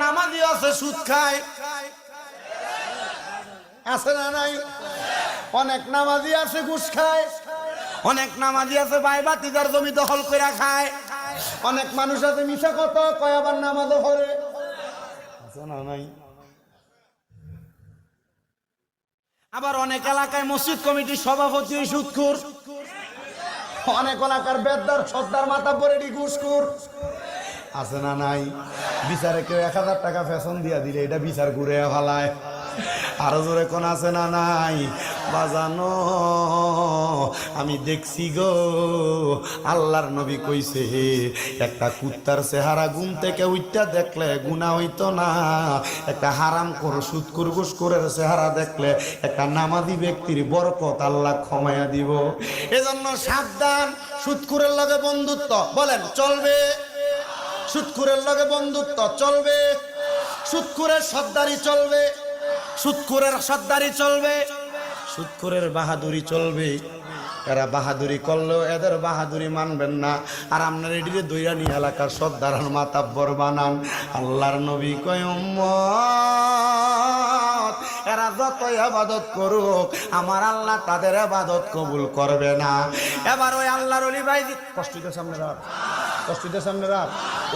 নামাজি আছে সুদ খায়, আছে না নাই? অনেক নামাজি আছে ঘুষ খায়, অনেক নামাজি আছে ভাই ভাতিজার জমি দখল করে খায়, অনেক মানুষ আছে মিশা কথা কয় আবার নামাজও পড়ে, আছে না নাই? আবার অনেক এলাকায় মসজিদ কমিটির সভাপতি সুদখোর, অনেক এলাকার বেদদার সর্দার মাথা পরে ঘুষখোর, আছে না নাই? বিচারে কেউ 1000 টাকা ফ্যাশন দিয়া দিলে এটা বিচার ঘুরে ফেলায়, আরো জোরে কোন আছে না নাই? বাজানো আমি দেখছি গো, আল্লাহর নবী কইছে একটা কুত্তার চেহারা ঘুম থেকে উঠটা দেখলে গুনাহ হইতো না, একটা হারাম কর সুদখোর ঘুষখোরের চেহারা দেখলে একটা নামাজি ব্যক্তির বরকত আল্লাহ ক্ষমায়া দিব। এজন্য সাবধান, সুদখোরের লগে বন্ধুত্ব বলেন চলবে? সুদখোরের লগে বন্ধুত্ব চলবে? সুদখোরের সর্দারি চলবে? সুদখোরের সর্দারি চলবে? সুদখোরের বাহাদুরি চলবে? এরা বাহাদুরি করলেও এদের বাহাদুরি মানবেন না, আর আপনার এটিরে দইরা নিয়ে এলাকার সর্দার মাতাব্বর বানান। আল্লাহর নবী কয় উম্মত এরা যতই ইবাদত করুক আমার আল্লাহ তাদের ইবাদত কবুল করবে না। এবার ওই আল্লাহর ওলি ভাই কষ্ট দিতেছে আপনারা, কষ্ট দিতেছে আপনারা।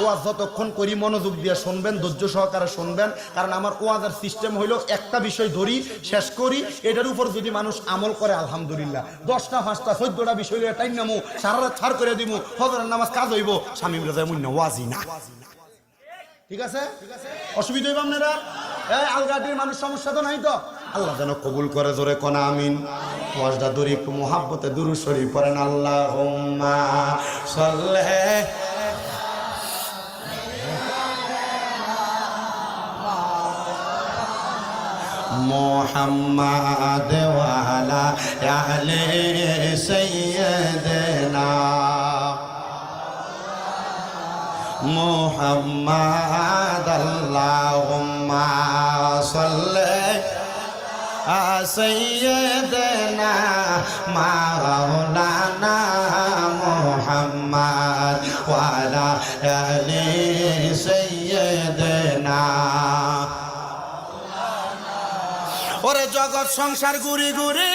ওয়াজ যতক্ষণ করি মনোযোগ দিয়ে শুনবেন, ধৈর্য সহকারে শুনবেন, কারণ আমার ওয়াজের সিস্টেম হইল একটা বিষয় ধরি শেষ করি, এটার উপর যদি মানুষ আমল করে আলহামদুলিল্লাহ, 10টা 5টা 14টা বিষয় টাইম নামু সারা রাত ছাড় করে দিব, ফজরের নামাজ কাজ হইব, স্বামী রাজায় মুন্য ওয়াজই না। ঠিক আছে? অসুবিধা হইব আপনারা? আলগাটির মানুষ সমস্যা তো নাই তো? আল্লাহ যেন কবুল করে, জোরে কোনা আমিন। ওয়াজটা ধরি একটু মোহাব্বতে দুরূদ শরীফ পড়েন, আল্লাহুম্মা সাল্লি মুহাম্মাদ ওয়া আলা আলি সাইয়্যিদিনা মুহাম্মাদ। আল্লাহুম্মা সাল্লি আলা সাইয়্যিদিনা মাওলানা মুহাম্মাদ ওয়া আলা আলি সাইয়্যিদিনা। ওরে জগৎ সংসার ঘুরি ঘুরি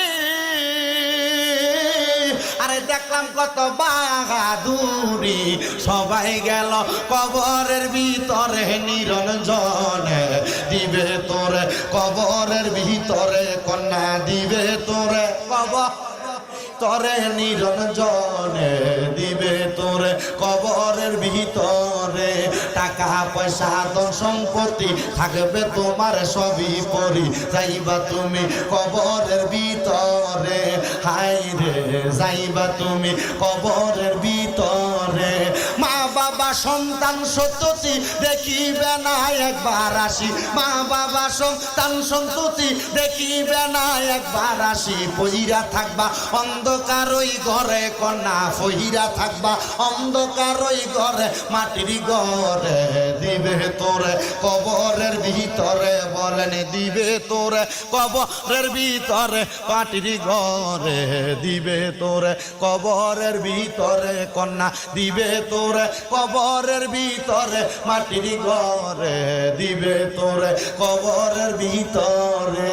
আরে দেখলাম কত বাহাদুরি, সবাই গেল কবরের ভিতরে নিরঞ্জনে, দিবে তোরে কবরের ভিতরে কন্যা, দিবে তোরে কবর তরে নিরঞ্জনে, দিবে তোরে কবরের ভিতরে। টাকা পয়সা ধন সম্পত্তি থাকবে তোমার সবই পরি, যাইবা তুমি কবরের ভিতরে, হায় রে যাইবা তুমি কবরের ভিতরে। মা বাবা সন্তান সন্ততি দেখিবে না একবার আসি, মা বাবা সন্তান সন্ততি দেখিবে না একবার আসি, পইরা থাকবা অন্ধকার ওই ঘরে কন্যা, পইরা থাকবা অন্ধকার ওই ঘরে মাটির ঘরে, দিবে তোরে কবরের ভিতরে, বলেন দিবে তোরে কবরের ভিতরে মাটির ঘরে, দিবে তোরে কবরের ভিতরে কন্যা, দিবে তোরে কবরের ভিতরে মাটির ঘরে, দিবে তোরে কবরের ভিতরে।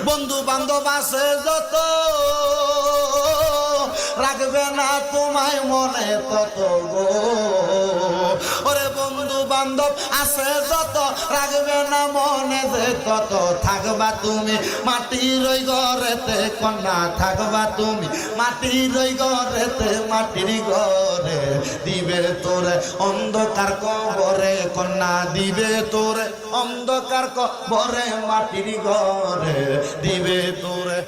বন্ধু বান্ধব আছে যত রাখবে না তোমায় মনে তত গো, ওরে বন্ধু বান্ধব আছে যত রাখবে না মনে যে তত, থাকবা তুমি মাটির ওই ঘরেতে কন্যা, থাকবা তুমি মাটির ওই ঘরেতে মাটির ঘরে, দিবে তোরে অন্ধকার কবরে কন্যা, দিবে তোরে অন্ধকার কবরে মাটির ঘরে, দিবে তোরে